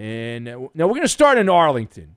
And now we're going to start in Arlington.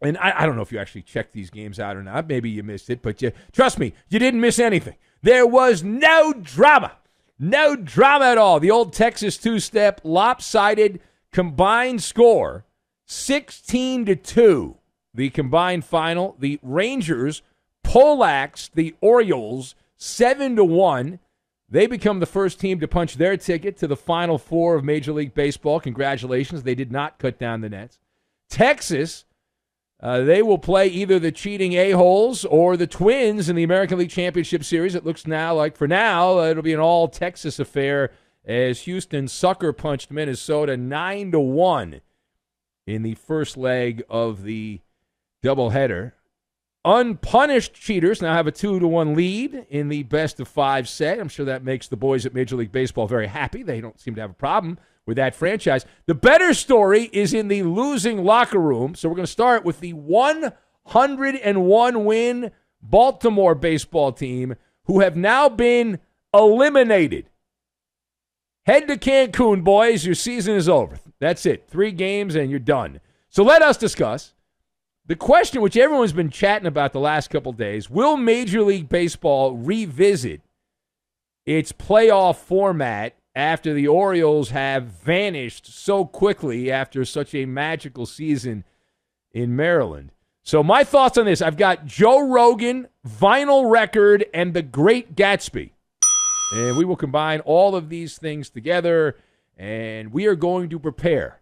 And I don't know if you actually checked these games out or not. Maybe you missed it, but trust me, you didn't miss anything. There was no drama. No drama at all. The old Texas two-step lopsided combined score, 16-2. The combined final. The Rangers poleaxed the Orioles 7-1. They become the first team to punch their ticket to the Final Four of Major League Baseball. Congratulations. They did not cut down the nets. Texas, they will play either the cheating A-holes or the Twins in the American League Championship Series. It looks now like, for now, it'll be an all-Texas affair as Houston sucker punched Minnesota 9-1 in the first leg of the doubleheader. Unpunished cheaters now have a 2-1 lead in the best-of-5 set. I'm sure that makes the boys at Major League Baseball very happy. They don't seem to have a problem with that franchise. The better story is in the losing locker room. So we're going to start with the 101-win Baltimore baseball team, who have now been eliminated. Head to Cancun, boys. Your season is over. That's it. 3 games and you're done. So let us discuss the question which everyone's been chatting about the last couple days. Will Major League Baseball revisit its playoff format after the Orioles have vanished so quickly after such a magical season in Maryland? So my thoughts on this, I've got Joe Rogan, Vinyl Record, and The Great Gatsby. And we will combine all of these things together, and we are going to prepare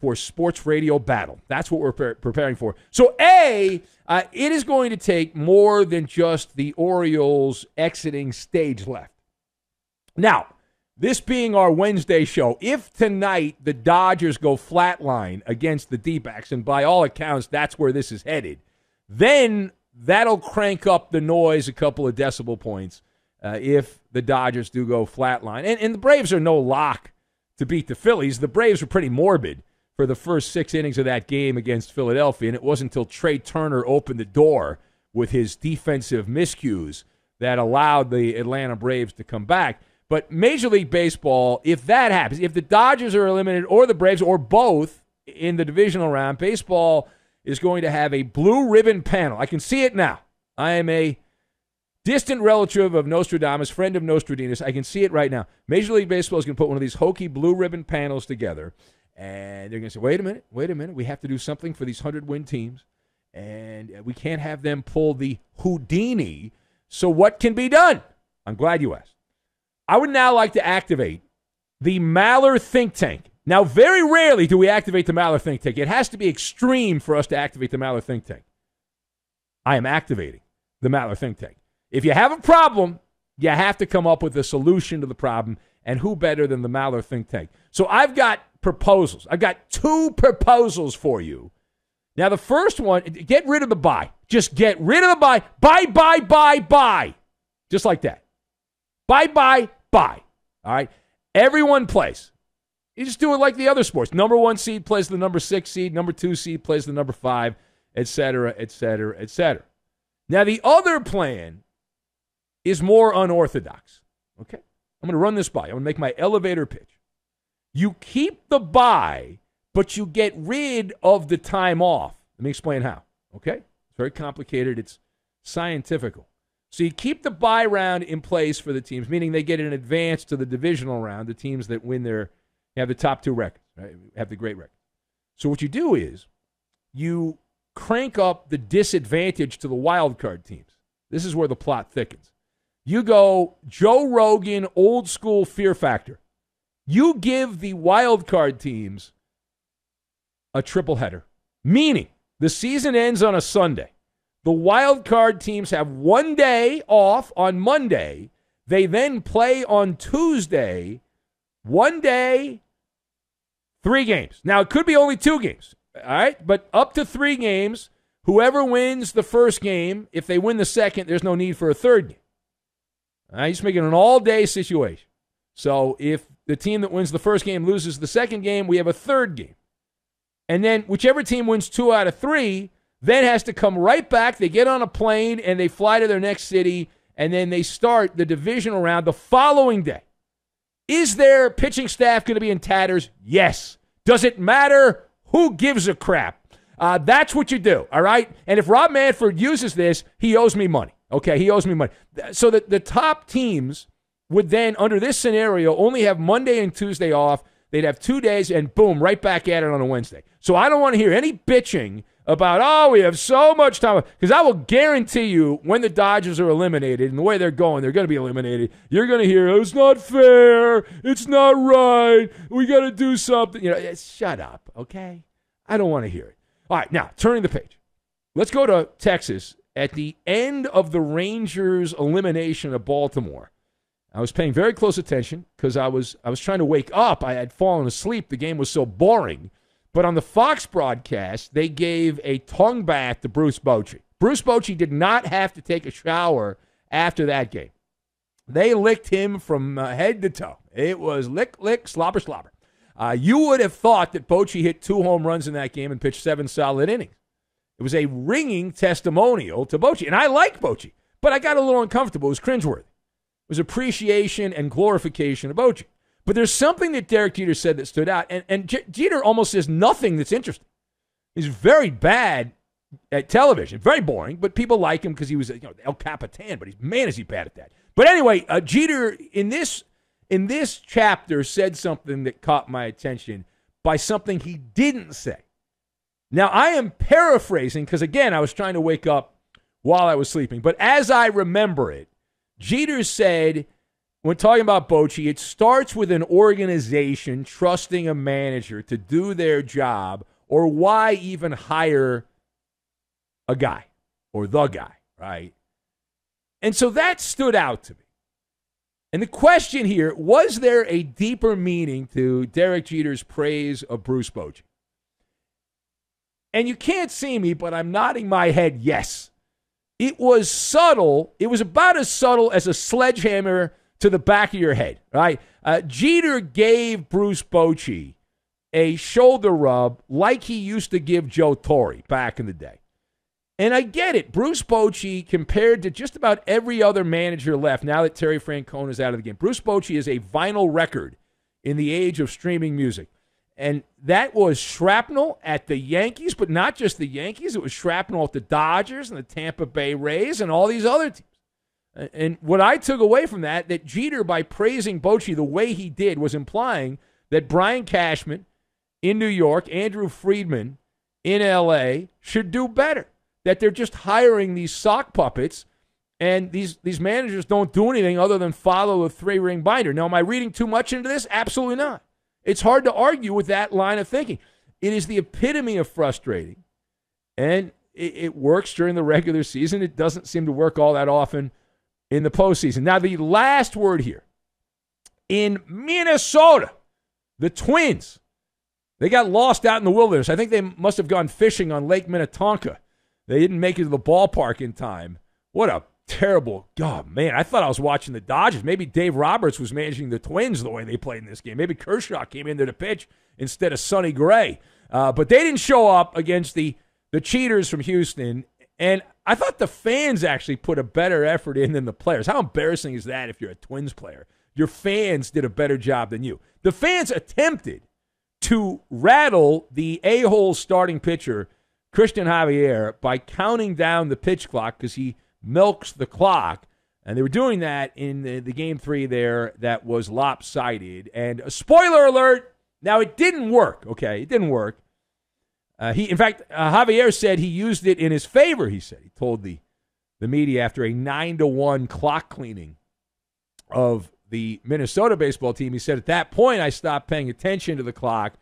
for sports radio battle. That's what we're preparing for. So, it is going to take more than just the Orioles exiting stage left. Now, this being our Wednesday show, if tonight the Dodgers go flatline against the D-backs, and by all accounts that's where this is headed, then that'll crank up the noise a couple of decibel points if the Dodgers do go flatline. And the Braves are no lock to beat the Phillies. The Braves were pretty morbid for the first 6 innings of that game against Philadelphia, and it wasn't until Trey Turner opened the door with his defensive miscues that allowed the Atlanta Braves to come back. But Major League Baseball, if that happens, if the Dodgers are eliminated or the Braves or both in the divisional round, baseball is going to have a blue ribbon panel. I can see it now. I am a distant relative of Nostradamus, friend of Nostradamus. I can see it right now. Major League Baseball is going to put one of these hokey blue ribbon panels together, and they're going to say, wait a minute. We have to do something for these 100-win teams, and we can't have them pull the Houdini. So what can be done? I'm glad you asked. I would now like to activate the MALLER think tank. Now, very rarely do we activate the MALLER think tank. It has to be extreme for us to activate the MALLER think tank. I am activating the MALLER think tank. If you have a problem, you have to come up with a solution to the problem, and who better than the MALLER think tank? So I've got proposals. I've got 2 proposals for you. Now, the first one, get rid of the buy. Just get rid of the buy. Buy. Just like that. Buy. All right? Everyone plays. You just do it like the other sports. Number 1 seed plays the number 6 seed. Number 2 seed plays the number 5, et cetera, et cetera, et cetera. Now, the other plan is more unorthodox. Okay? I'm going to run this by. I'm going to make my elevator pitch. You keep the bye, but you get rid of the time off. Let me explain how. Okay? It's very complicated. It's scientifical. So you keep the bye round in place for the teams, meaning they get an advance to the divisional round, the teams that have the top 2 records, right? Have the great record. So what you do is you crank up the disadvantage to the wild card teams. This is where the plot thickens. You go Joe Rogan, old school fear factor. You give the wild card teams a triple header, meaning the season ends on a Sunday. The wild card teams have 1 day off on Monday. They then play on Tuesday. 1 day, 3 games. Now, it could be only 2 games, all right? But up to 3 games. Whoever wins the first game, if they win the second, there's no need for a third game. All right? Just making an all-day situation. So if the team that wins the first game loses the second game, we have a third game. And then whichever team wins 2 out of 3 then has to come right back. They get on a plane, and they fly to their next city, and then they start the divisional round the following day. Is their pitching staff going to be in tatters? Yes. Does it matter? Who gives a crap? That's what you do, all right? And if Rob Manfred uses this, he owes me money. Okay, he owes me money. So that the top teams would then, under this scenario, only have Monday and Tuesday off. They'd have 2 days, and boom, right back at it on a Wednesday. So I don't want to hear any bitching about, oh, we have so much time. Because I will guarantee you, when the Dodgers are eliminated, and the way they're going to be eliminated, you're going to hear, oh, it's not fair, it's not right, we got to do something. Shut up, okay? I don't want to hear it. All right, now, turning the page. Let's go to Texas. At the end of the Rangers' elimination of Baltimore, I was paying very close attention because I was trying to wake up. I had fallen asleep. The game was so boring. But on the Fox broadcast, they gave a tongue bath to Bruce Bochy. Bruce Bochy did not have to take a shower after that game. They licked him from head to toe. It was lick, lick, slobber, slobber. You would have thought that Bochy hit 2 home runs in that game and pitched 7 solid innings. It was a ringing testimonial to Bochy. And I like Bochy, but I got a little uncomfortable. It was cringeworthy. It was appreciation and glorification of Bochy. But there's something that Derek Jeter said that stood out, and Jeter almost says nothing that's interesting. He's very bad at television, very boring, but people like him because he was El Capitan, but man, is he bad at that. But anyway, Jeter, in this chapter, said something that caught my attention by something he didn't say. Now, I am paraphrasing because, again, I was trying to wake up while I was sleeping. But as I remember it, Jeter said, when talking about Bochy, it starts with an organization trusting a manager to do their job, or why even hire a guy or the guy, right? And so that stood out to me. And the question here, was there a deeper meaning to Derek Jeter's praise of Bruce Bochy? And you can't see me, but I'm nodding my head yes. It was subtle. It was about as subtle as a sledgehammer to the back of your head, right? Jeter gave Bruce Bochy a shoulder rub like he used to give Joe Torre back in the day. And I get it. Bruce Bochy, compared to just about every other manager left, now that Terry Francona is out of the game, Bruce Bochy is a vinyl record in the age of streaming music. And that was shrapnel at the Yankees, but not just the Yankees. It was shrapnel at the Dodgers and the Tampa Bay Rays and all these other teams. And what I took away from that Jeter, by praising Bochy the way he did, was implying that Brian Cashman in New York, Andrew Friedman in L.A. should do better. That they're just hiring these sock puppets, and these managers don't do anything other than follow a 3-ring binder. Now, am I reading too much into this? Absolutely not. It's hard to argue with that line of thinking. It is the epitome of frustrating, and it works during the regular season. It doesn't seem to work all that often in the postseason. Now, the last word here. In Minnesota, the Twins, they got lost out in the wilderness. I think they must have gone fishing on Lake Minnetonka. They didn't make it to the ballpark in time. What a terrible, God, man. I thought I was watching the Dodgers. Maybe Dave Roberts was managing the Twins the way they played in this game. Maybe Kershaw came in there to pitch instead of Sonny Gray. But they didn't show up against the cheaters from Houston. And I thought the fans actually put a better effort in than the players. How embarrassing is that if you're a Twins player? Your fans did a better job than you. The fans attempted to rattle the a-hole starting pitcher, Christian Javier, by counting down the pitch clock because he milks the clock. And they were doing that in the Game 3 there that was lopsided. And a spoiler alert, now it didn't work, okay? It didn't work. In fact, Javier said he used it in his favor, he said. He told the media after a 9-1 clock cleaning of the Minnesota baseball team. He said, at that point, I stopped paying attention to the clock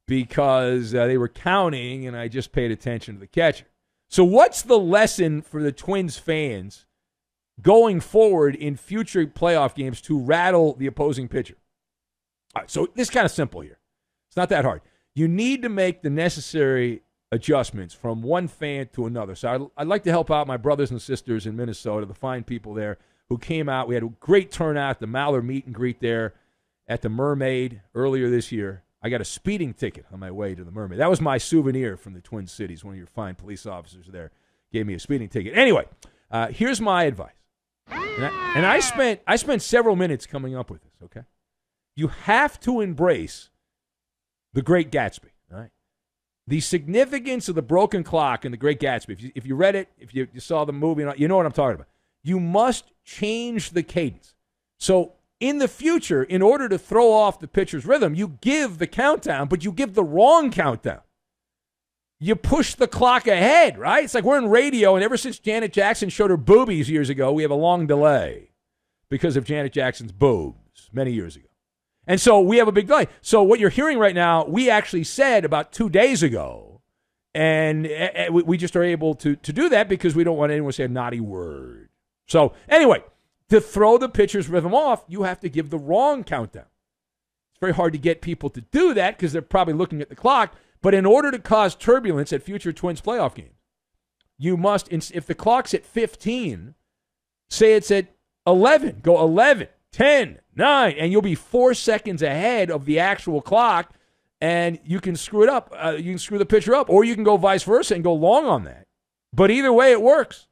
because they were counting, and I just paid attention to the catcher. So what's the lesson for the Twins fans going forward in future playoff games to rattle the opposing pitcher? All right, so this is kind of simple here. It's not that hard. You need to make the necessary adjustments from one fan to another. So I'd like to help out my brothers and sisters in Minnesota, the fine people there who came out. We had a great turnout at the MALLER meet and greet there at the Mermaid earlier this year. I got a speeding ticket on my way to the Mermaid. That was my souvenir from the Twin Cities. One of your fine police officers there gave me a speeding ticket. Anyway, here's my advice. And I spent several minutes coming up with this, okay? You have to embrace The Great Gatsby. All right. The significance of the broken clock in The Great Gatsby, if you read it, if you saw the movie, you know what I'm talking about. You must change the cadence. So in the future, in order to throw off the pitcher's rhythm, you give the countdown, but you give the wrong countdown. You push the clock ahead, right? It's like we're in radio, and ever since Janet Jackson showed her boobies years ago, we have a long delay because of Janet Jackson's boobs many years ago. And so we have a big delay. So what you're hearing right now, we actually said about 2 days ago, and we just are able to do that because we don't want anyone to say a naughty word. So anyway, to throw the pitcher's rhythm off, you have to give the wrong countdown. It's very hard to get people to do that because they're probably looking at the clock. But in order to cause turbulence at future Twins playoff games, you must, if the clock's at 15, say it's at 11. Go 11, 10, 9, and you'll be 4 seconds ahead of the actual clock, and you can screw it up. You can screw the pitcher up, or you can go vice versa and go long on that. But either way, it works.